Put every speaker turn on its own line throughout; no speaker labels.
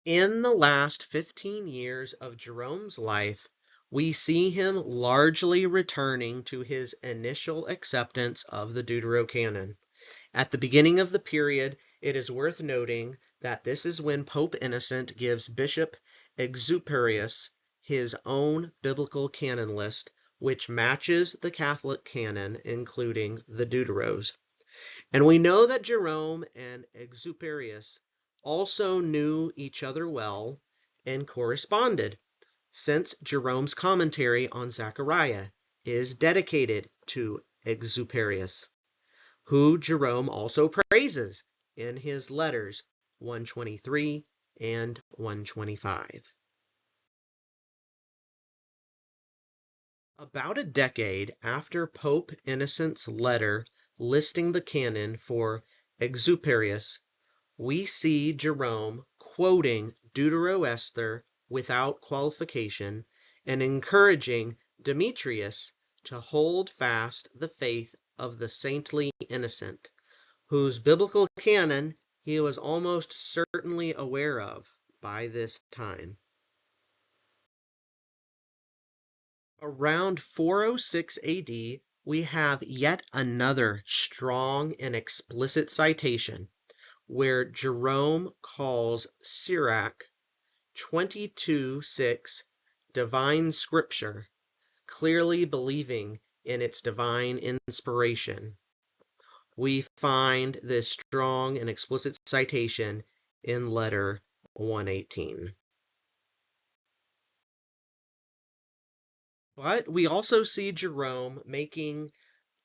In the last 15 years of Jerome's life, we see him largely returning to his initial acceptance of the Deuterocanon. At the beginning of the period, it is worth noting that this is when Pope Innocent gives Bishop Exuperius his own biblical canon list, which matches the Catholic canon, including the Deuteros. And we know that Jerome and Exuperius also knew each other well and corresponded, since Jerome's commentary on Zechariah is dedicated to Exuperius, who Jerome also praises in his letters 123 and 125. About a decade after Pope Innocent's letter listing the canon for Exuperius, we see Jerome quoting Deuteroesther without qualification and encouraging Demetrius to hold fast the faith of the saintly Innocent, whose biblical canon he was almost certainly aware of by this time. Around 406 AD, we have yet another strong and explicit citation where Jerome calls Sirach 22:6 divine scripture, clearly believing in its divine inspiration. We find this strong and explicit citation in letter 118. But we also see Jerome making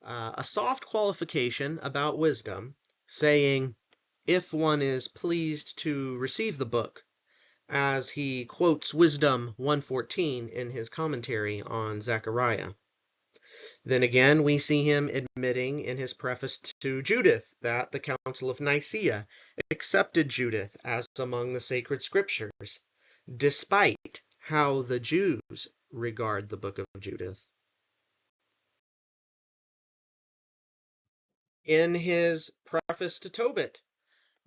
a soft qualification about wisdom, saying, if one is pleased to receive the book, as he quotes Wisdom 1:14 in his commentary on Zechariah. Then again, we see him admitting in his preface to Judith that the Council of Nicaea accepted Judith as among the sacred scriptures, despite how the Jews regard the book of Judith. In his preface to Tobit,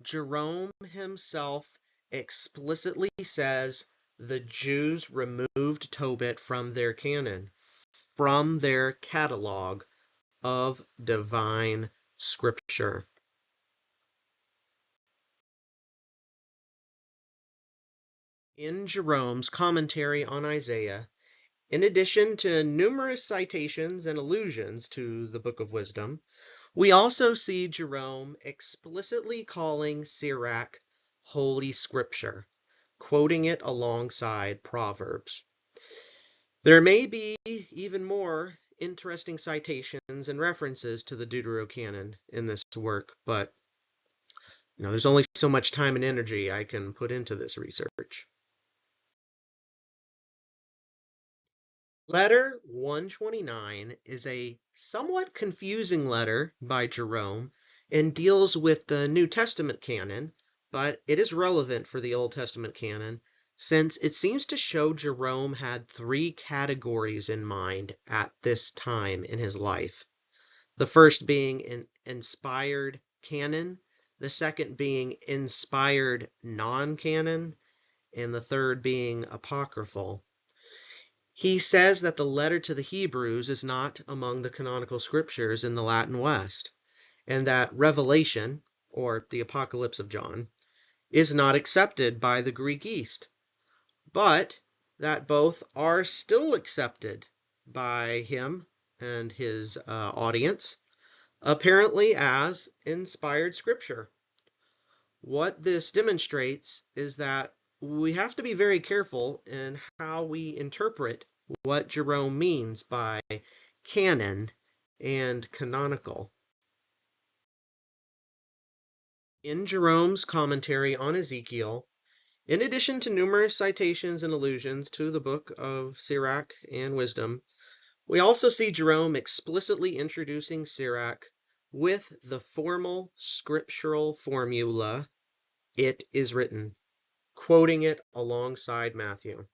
Jerome himself explicitly says the Jews removed Tobit from their canon, from their catalog of divine scripture. In Jerome's commentary on Isaiah, in addition to numerous citations and allusions to the Book of Wisdom, we also see Jerome explicitly calling Sirach Holy Scripture, quoting it alongside Proverbs. There may be even more interesting citations and references to the Deuterocanon in this work, but there's only so much time and energy I can put into this research. Letter 129 is a somewhat confusing letter by Jerome and deals with the New Testament canon, but it is relevant for the Old Testament canon since it seems to show Jerome had three categories in mind at this time in his life. The first being an inspired canon, the second being inspired non-canon, and the third being apocryphal. He says that the letter to the Hebrews is not among the canonical scriptures in the Latin West, and that Revelation, or the Apocalypse of John, is not accepted by the Greek East, but that both are still accepted by him and his audience, apparently as inspired scripture. What this demonstrates is that we have to be very careful in how we interpret what Jerome means by canon and canonical. In Jerome's commentary on Ezekiel, in addition to numerous citations and allusions to the book of Sirach and Wisdom, we also see Jerome explicitly introducing Sirach with the formal scriptural formula, "It is written," quoting it alongside Matthew.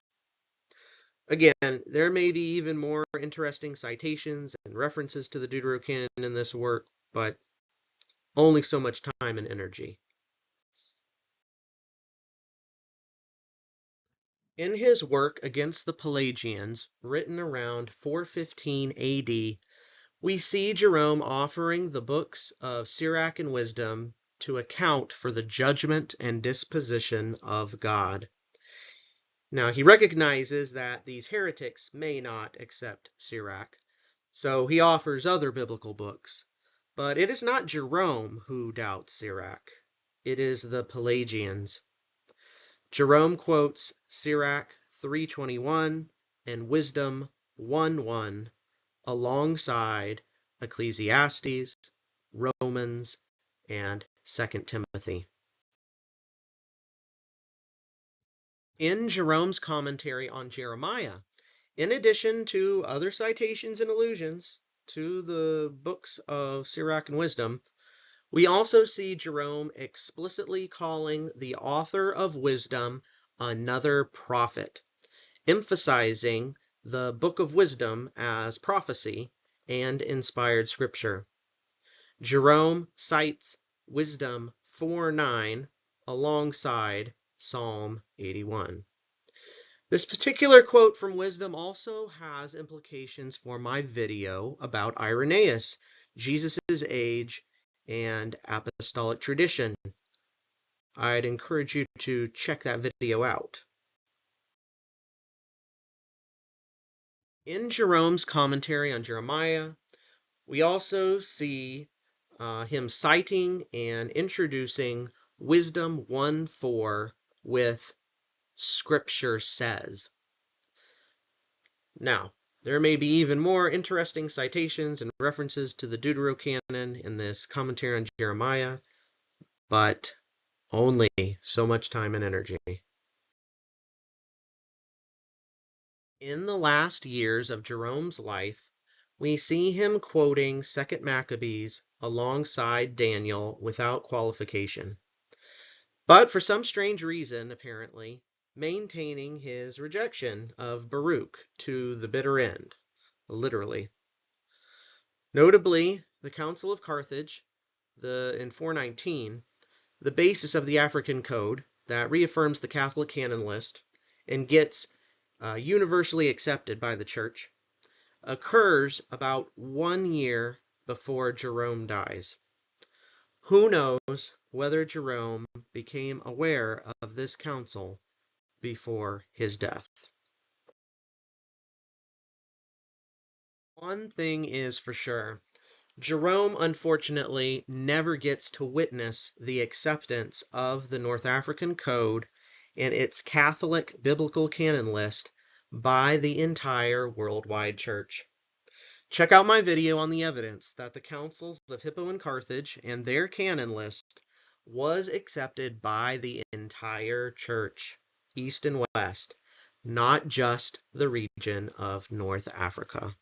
Again, there may be even more interesting citations and references to the Deuterocanon in this work, but only so much time and energy. In his work against the Pelagians, written around 415 AD, we see Jerome offering the books of Sirach and Wisdom to account for the judgment and disposition of God. Now, he recognizes that these heretics may not accept Sirach, so he offers other biblical books. But it is not Jerome who doubts Sirach. It is the Pelagians. Jerome quotes Sirach 3:21 and Wisdom 1:1 alongside Ecclesiastes, Romans, and 2 Timothy. In Jerome's commentary on Jeremiah, in addition to other citations and allusions to the books of Sirach and Wisdom, we also see Jerome explicitly calling the author of Wisdom another prophet, emphasizing the Book of Wisdom as prophecy and inspired scripture. Jerome cites Wisdom 4:9 alongside Psalm 81. This particular quote from Wisdom also has implications for my video about Irenaeus, Jesus' age, and apostolic tradition. I'd encourage you to check that video out. In Jerome's commentary on Jeremiah, we also see him citing and introducing Wisdom 1:4 with Scripture says. Now, there may be even more interesting citations and references to the Deuterocanon in this commentary on Jeremiah, but only so much time and energy. In the last years of Jerome's life, we see him quoting 2 Maccabees alongside Daniel without qualification. But for some strange reason, apparently, maintaining his rejection of Baruch to the bitter end, literally. Notably, the Council of Carthage, in 419, the basis of the African Code that reaffirms the Catholic canon list and gets universally accepted by the Church, occurs about 1 year before Jerome dies. Who knows whether Jerome became aware of this council before his death. One thing is for sure, Jerome unfortunately never gets to witness the acceptance of the North African Code and its Catholic biblical canon list by the entire worldwide church. Check out my video on the evidence that the councils of Hippo and Carthage and their canon list was accepted by the entire church, East and West, not just the region of North Africa.